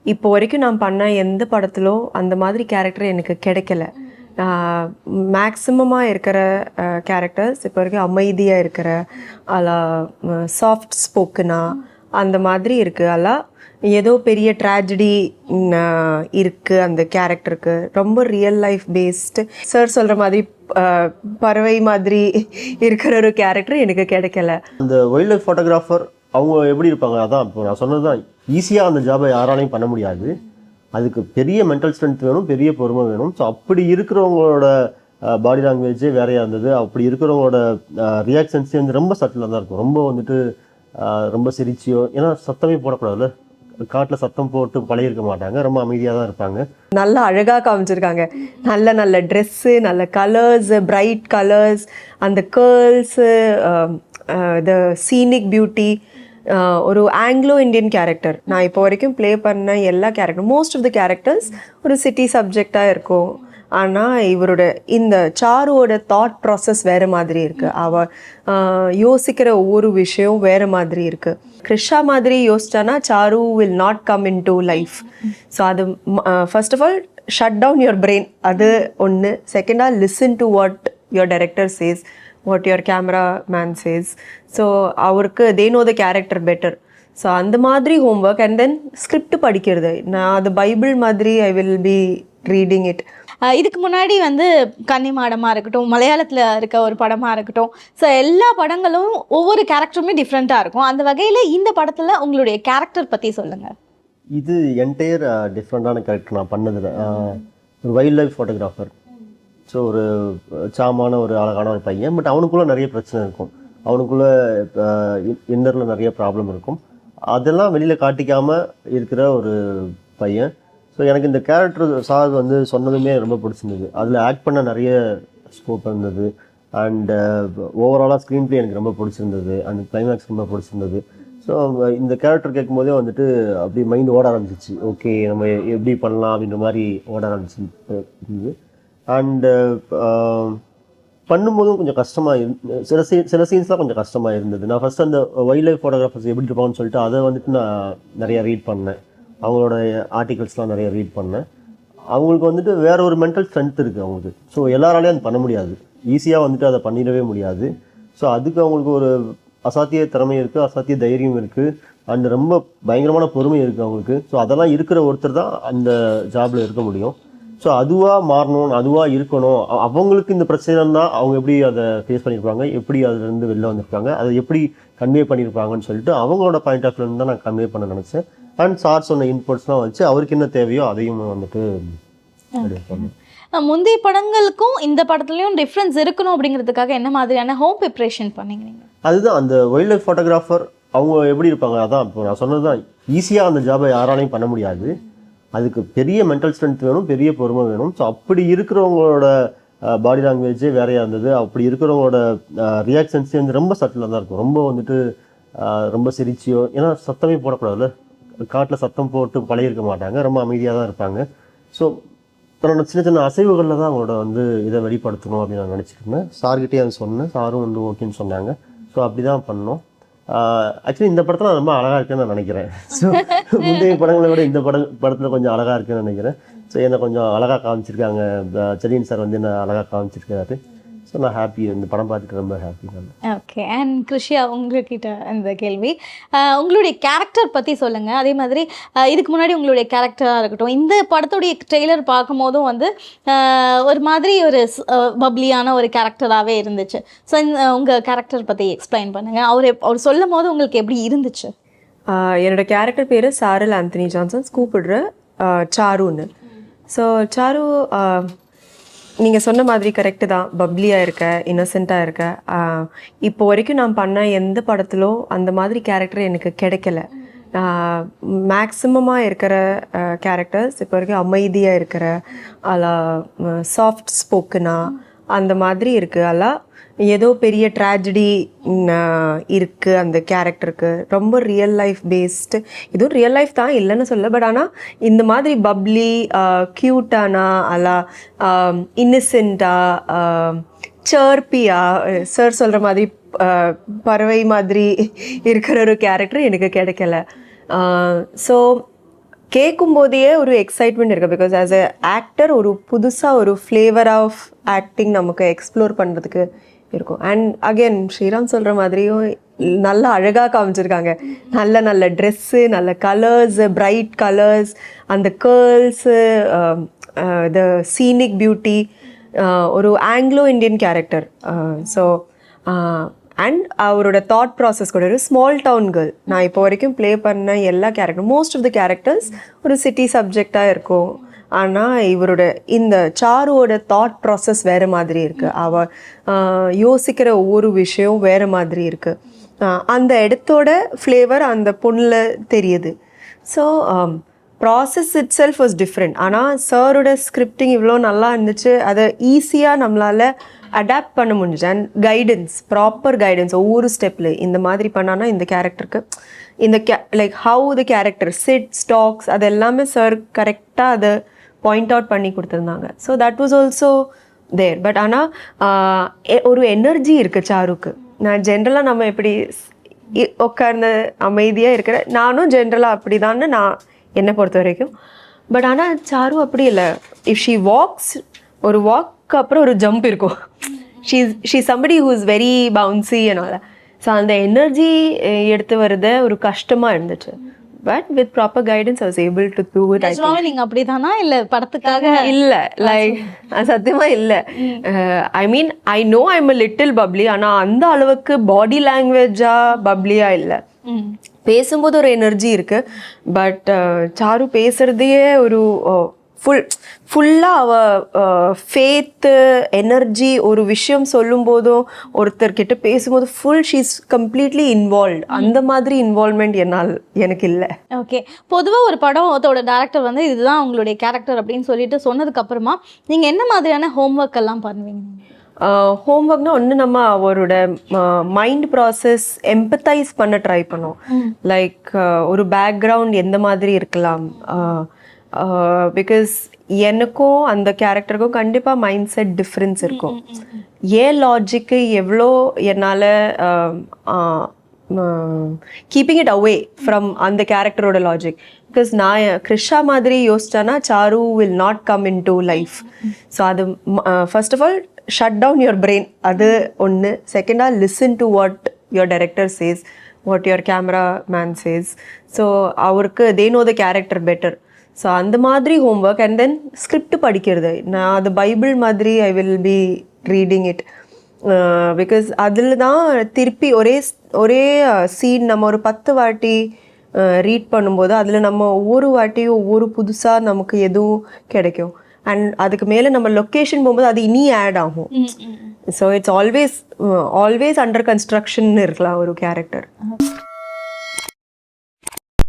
இப்போ வரைக்கும் நான் பண்ண எந்த படத்திலோ அந்த மாதிரி கேரக்டர் எனக்கு கிடைக்கல. மேக்ஸிமமாக இருக்கிற கேரக்டர்ஸ் இப்போ வரைக்கும் அமைதியாக இருக்கிற அல்ல சாஃப்ட் ஸ்போக்கனா அந்த மாதிரி இருக்குது. அல்ல ஏதோ பெரிய ட்ராஜடி இருக்குது அந்த கேரக்டருக்கு. ரொம்ப ரியல் லைஃப் பேஸ்டு சார் சொல்கிற மாதிரி பறவை மாதிரி இருக்கிற ஒரு கேரக்டர் எனக்கு கிடைக்கல. அந்த வைல்ட் லைஃப் ஃபோட்டோகிராஃபர் அவங்க எப்படி இருப்பாங்க, அதான் இப்போ நான் சொன்னது தான். ஈஸியாக அந்த ஜாபை யாராலையும் பண்ண முடியாது. அதுக்கு பெரிய மென்டல் ஸ்ட்ரென்த் வேணும், பெரிய பொறுமை வேணும். ஸோ அப்படி இருக்கிறவங்களோட பாடி லாங்குவேஜே வேறையாக இருந்தது. அப்படி இருக்கிறவங்களோட ரியாக்ஷன்ஸே வந்து ரொம்ப சட்டிலாக தான் இருக்கும். ரொம்ப வந்துட்டு ரொம்ப சிரிச்சியோ, ஏன்னா சத்தமே போடக்கூடாதுல்ல, காட்டில் சத்தம் போட்டு பழகிருக்க மாட்டாங்க, ரொம்ப அமைதியாக தான் இருப்பாங்க. நல்லா அழகாக காமிச்சிருக்காங்க. நல்ல நல்ல ட்ரெஸ்ஸு, நல்ல கலர்ஸ், பிரைட் கலர்ஸ், அந்த கேர்ள்ஸு, த சீனிக் பியூட்டி. ஒரு ஆங்கிலோ இண்டியன் கேரக்டர். நான் இப்போ வரைக்கும் ப்ளே பண்ண எல்லா character, most of the characters ஒரு சிட்டி சப்ஜெக்டாக இருக்கும். ஆனால் இவரோட இந்த சாருவோட தாட் ப்ராசஸ் வேறு மாதிரி இருக்குது. அவள் யோசிக்கிற ஒவ்வொரு விஷயம் வேறு மாதிரி இருக்குது. கிருஷா மாதிரி யோசிச்சானா Charu will not come in to life. So அது first of all shut down your brain, அது ஒன்று. செகண்டாக listen to what your director says, what your cameraman says. So அவருக்கு they know the character better. So அந்த மாதிரி homework. And then script படிக்கிறது. நான் அது பைபிள் மாதிரி I will be reading it. இதுக்கு முன்னாடி வந்து கன்னிமாடமாக இருக்கட்டும், மலையாளத்தில் இருக்க ஒரு படமாக இருக்கட்டும், ஸோ எல்லா படங்களும் ஒவ்வொரு கேரக்டருமே டிஃப்ரெண்ட்டாக இருக்கும். அந்த வகையில் இந்த படத்தில் உங்களுடைய கேரக்டர் பற்றி சொல்லுங்கள். இது என்டையர் டிஃப்ரெண்ட்டான கேரக்டர் நான் பண்ணதில். ஒரு வைல்ட் லைஃப் ஃபோட்டோகிராஃபர். ஸோ ஒரு சாமான ஒரு அழகான ஒரு பையன். பட் அவனுக்குள்ளே நிறைய பிரச்சனை இருக்கும். அவனுக்குள்ளே இன்னரில் நிறைய ப்ராப்ளம் இருக்கும். அதெல்லாம் வெளியில் காட்டிக்காமல் இருக்கிற ஒரு பையன். ஸோ எனக்கு இந்த கேரக்டர் சார் வந்து சொன்னதுமே ரொம்ப பிடிச்சிருந்தது. அதில் ஆக்ட் பண்ண நிறைய ஸ்கோப் இருந்தது. அண்ட் ஓவராலாக ஸ்க்ரீன் ப்ளே எனக்கு ரொம்ப பிடிச்சிருந்தது. அந்த கிளைமேக்ஸ் ரொம்ப பிடிச்சிருந்தது. ஸோ இந்த கேரக்டர் கேட்கும்போதே வந்துட்டு அப்படி மைண்ட் ஓட ஆரம்பிச்சிச்சு. ஓகே, நம்ம எப்படி பண்ணலாம் அப்படின்ற மாதிரி ஓட ஆரம்பிச்சு. அண்டு பண்ணும்போதும் கொஞ்சம் கஷ்டமாக சில சீன்ஸ்லாம் கொஞ்சம் கஷ்டமாக இருந்தது. நான் ஃபஸ்ட்டு அந்த வைல்ட் லைஃப் ஃபோட்டோகிராஃபர்ஸ் எப்படி இருப்பாங்கன்னு சொல்லிட்டு அதை வந்துட்டு நான் நிறையா ரீட் பண்ணேன். அவங்களோட ஆர்டிகல்ஸ்லாம் நிறைய ரீட் பண்ணேன். அவங்களுக்கு வந்துட்டு வேறு ஒரு மென்டல் ஸ்ட்ரென்த் இருக்குது அவங்களுக்கு. ஸோ எல்லாராலையும் அது பண்ண முடியாது, ஈஸியாக வந்துட்டு அதை பண்ணிடவே முடியாது. ஸோ அதுக்கு அவங்களுக்கு ஒரு அசாத்திய திறமை இருக்குது, அசாத்திய தைரியம் இருக்குது, அண்ட் ரொம்ப பயங்கரமான பொறுமை இருக்குது அவங்களுக்கு. ஸோ அதெல்லாம் இருக்கிற ஒருத்தர் தான் அந்த ஜாபில் இருக்க முடியும். ஸோ அதுவாக மாறணும், அதுவாக இருக்கணும். அவங்களுக்கு இந்த பிரச்சனை இருந்தால் அவங்க எப்படி அதை ஃபேஸ் பண்ணியிருப்பாங்க, எப்படி அதுலேருந்து வெளில வந்திருப்பாங்க, அதை எப்படி கன்வே பண்ணியிருப்பாங்கன்னு சொல்லிட்டு அவங்களோட பாயிண்ட் ஆஃப் வியூ தான் நான் கன்வே பண்ண நினச்சேன். அண்ட் சார் சொன்ன இன்புட்ஸ்லாம் வச்சு அவருக்கு என்ன தேவையோ அதையும் வந்துட்டு முந்தைய படங்களுக்கும் இந்த படத்துலையும் டிஃப்ரென்ஸ் இருக்கணும் அப்படிங்கிறதுக்காக என்ன மாதிரியான ஹோம் ப்ரிப்ரேஷன் பண்ணீங்க? அதுதான் அந்த வைல்ட் லைஃப் ஃபோட்டோகிராஃபர் அவங்க எப்படி இருப்பாங்க, அதான் இப்போ நான் சொன்னது தான். ஈஸியாக அந்த ஜாபை யாராலையும் பண்ண முடியாது. அதுக்கு பெரிய மென்டல் ஸ்ட்ரென்த் வேணும், பெரிய பொறுமை வேணும். ஸோ அப்படி இருக்கிறவங்களோட பாடி லாங்குவேஜே வேறையாக இருந்தது. அப்படி இருக்கிறவங்களோட ரியாக்ஷன்ஸே வந்து ரொம்ப சட்டிலாக தான் இருக்கும். ரொம்ப வந்துட்டு ரொம்ப சிரிச்சியோ, ஏன்னா சத்தமே போடக்கூடாதுல்ல, காட்டில் சத்தம் போட்டு பழகிருக்க மாட்டாங்க, ரொம்ப அமைதியாக தான் இருப்பாங்க. ஸோ தன்னோட சின்ன சின்ன அசைவுகளில் தான் அவங்களோட வந்து இதை வெளிப்படுத்தணும் அப்படின்னு நான் நினச்சிருந்தேன். சார்கிட்டே அதை சொன்னேன், சாரும் வந்து ஓகேன்னு சொன்னாங்க. ஸோ அப்படி தான் பண்ணோம். ஆக்சுவலி இந்த படத்தில் நான் ரொம்ப அழகாக இருக்குன்னு நான் நினைக்கிறேன். ஸோ முந்தைய படங்களை விட இந்த படத்தில் கொஞ்சம் அழகாக இருக்குன்னு நினைக்கிறேன். ஸோ என்னை கொஞ்சம் அழகாக காமிச்சிருக்காங்க. செலியன் சார் வந்து என்ன அழகாக காமிச்சிருக்காரு. ஸோ நான் ஹாப்பி, இந்த படம் பார்த்துட்டு ரொம்ப ஹாப்பி நான். ஓகே. அண்ட் கிருஷியா, உங்ககிட்ட இந்த கேள்வி, உங்களுடைய கேரக்டர் பற்றி சொல்லுங்கள். அதே மாதிரி இதுக்கு முன்னாடி உங்களுடைய கேரக்டராக இருக்கட்டும், இந்த படத்துடைய ட்ரெய்லர் பார்க்கும்போதும் வந்து ஒரு மாதிரி ஒரு பப்ளியான ஒரு கேரக்டராகவே இருந்துச்சு. ஸோ உங்கள் கேரக்டர் பற்றி எக்ஸ்பிளைன் பண்ணுங்கள். அவர் சொல்லும் போது உங்களுக்கு எப்படி இருந்துச்சு? என்னோட கேரக்டர் பேர் சாரல் ஆந்தனி ஜான்சன், கூப்பிடுற சாருன்னு. ஸோ சாரு நீங்கள் சொன்ன மாதிரி கரெக்டு தான். பப்ளியாக இருக்க, இன்னசென்ட்டாக இருக்க. இப்போ வரைக்கும் நான் பண்ண எந்த படத்திலோ அந்த மாதிரி கேரக்டர் எனக்கு கிடைக்கல. மேக்ஸிமமாக இருக்கிற கேரக்டர்ஸ் இப்போ வரைக்கும் அமைதியாக இருக்கிற அல்ல சாஃப்ட் ஸ்போக்கனா அந்த மாதிரி இருக்குது. அல்ல ஏதோ பெரிய ட்ராஜடி இருக்குது அந்த கேரக்டருக்கு. ரொம்ப ரியல் லைஃப் பேஸ்டு. இதுவும் ரியல் லைஃப் தான், இல்லைன்னு சொல்ல. பட் ஆனால் இந்த மாதிரி பப்ளி, க்யூட்டானா, அல்ல இன்னசென்ட்டாக, சர்ப்பியாக, சார் சொல்கிற மாதிரி பறவை மாதிரி இருக்கிற ஒரு கேரக்டர் எனக்கு கிடைக்கல. ஸோ கேட்கும் போதே ஒரு எக்ஸைட்மெண்ட் இருக்குது. பிகாஸ் ஆஸ் எ ஆக்டர் ஒரு புதுசாக ஒரு ஃப்ளேவர் ஆஃப் ஆக்டிங் நமக்கு எக்ஸ்ப்ளோர் பண்ணுறதுக்கு இருக்கும். அண்ட் அகெயின் ஸ்ரீராம் சொல்கிற மாதிரியும் நல்லா அழகாக காமிச்சிருக்காங்க. நல்ல நல்ல ட்ரெஸ்ஸு, நல்ல கலர்ஸு, பிரைட் கலர்ஸ், அந்த கேர்ள்ஸு, த சீனிக் பியூட்டி, ஒரு Anglo Indian character. So and அவரோட தாட் ப்ராசஸ் கூட ஒரு ஸ்மால் டவுன் கேர்ள். நான் இப்போ வரைக்கும் ப்ளே பண்ண எல்லா character, most of the characters ஒரு சிட்டி சப்ஜெக்டாக இருக்கும். ஆனால் இவரோட இந்த சாருவோட தாட் ப்ராசஸ் வேறு மாதிரி இருக்குது. அவள் யோசிக்கிற ஒவ்வொரு விஷயம் வேறு மாதிரி இருக்குது. அந்த இடத்தோட ஃப்ளேவர் அந்த பொண்ணில் தெரியுது. So process it self was different. ஆனால் சாரோட ஸ்கிரிப்டிங் இவ்வளோ நல்லா இருந்துச்சு. அதை ஈஸியாக நம்மளால் அடாப்ட் பண்ண முடிஞ்சுச்சு. அண்ட் கைடன்ஸ், ப்ராப்பர் கைடன்ஸ் ஒவ்வொரு ஸ்டெப்பில் இந்த மாதிரி பண்ணான்னா இந்த கேரக்டருக்கு இந்த like how the character sit stocks அது எல்லாமே சார் கரெக்டாக அதை பாயிண்ட் அவுட் பண்ணி கொடுத்துருந்தாங்க. So that was also there. But ஆனால் ஒரு எனர்ஜி இருக்குது சாருக்கு. நான் ஜென்ரலாக நம்ம எப்படி உட்கார்ந்து அமைதியாக இருக்கிற, நானும் ஜென்ரலாக அப்படி தான்னு நான் என்னை பொறுத்த வரைக்கும். பட் ஆனால் சாரு அப்படி இல்லை. இஃப் ஷீ வாக்ஸ், ஒரு வாக்கு அப்புறம் ஒரு ஜம்ப் இருக்கும். She somebody who is very bouncy and. So அந்த எனர்ஜி எடுத்து வருது ஒரு கஷ்டமாக இருந்துச்சு. But with proper guidance I was able to do it. நீங்க அப்படிதானா இல்ல படத்துக்காக? இல்ல, லைக் சத்தியமா இல்ல. I mean I know I am a little bubbly. ஆனா அந்த அளவுக்கு பாடி லாங்குவேஜா பப்ளியா இல்ல. பேசும்போது ஒரு எனர்ஜி இருக்கு. பட் சாரு பேசுறதையே ஒரு ஃபுல்லாக அவள் ஃபேத்து எனர்ஜி, ஒரு விஷயம் சொல்லும் போதும் ஒருத்தர்கிட்ட பேசும்போது ஃபுல் ஷீஸ் கம்ப்ளீட்லி இன்வால்வ். அந்த மாதிரி இன்வால்வ்மெண்ட் எனக்கு இல்லை. ஓகே, பொதுவாக ஒரு படத்தோட டேரக்டர் வந்து இதுதான் உங்களுடைய கேரக்டர் அப்படின்னு சொல்லிட்டு சொன்னதுக்கு அப்புறமா நீங்கள் என்ன மாதிரியான ஹோம்ஒர்க் எல்லாம் பண்ணுவீங்க? ஹோம்ஒர்க்னா ஒன்று நம்ம அவரோட மைண்ட் ப்ராசஸ் எம்பத்தைஸ் பண்ண ட்ரை பண்ணோம். லைக் ஒரு பேக்ரவுண்ட் எந்த மாதிரி இருக்கலாம். பிகாஸ் எனக்கும் அந்த கேரக்டருக்கும் கண்டிப்பாக மைண்ட் செட் டிஃப்ரென்ஸ் இருக்கும். ஏன் லாஜிக்கு எவ்வளோ என்னால் கீப்பிங் இட் அவே ஃப்ரம் அந்த கேரக்டரோட லாஜிக். பிகாஸ் நான் கிருஷா மாதிரி யோசிச்சானா Charu will not come in to life. So அது first of all shut down your brain, அது ஒன்று. செகண்டாக listen to what your director says, what your cameraman says. So அவருக்கு they know the character better. So அந்த மாதிரி homework. And then script படிக்கிறது. நான் அது பைபிள் மாதிரி I will be reading it. Because அதில் தான் திருப்பி ஒரே சீன் நம்ம ஒரு 10 வாட்டி ரீட் பண்ணும்போது அதில் நம்ம ஒவ்வொரு வாட்டியும் ஒவ்வொரு புதுசாக நமக்கு எதுவும் கிடைக்கும். அண்ட் அதுக்கு மேலே நம்ம லொக்கேஷன் போகும்போது அது இனி ஆட் ஆகும். So it's always under construction இருக்கலாம் ஒரு கேரக்டர்.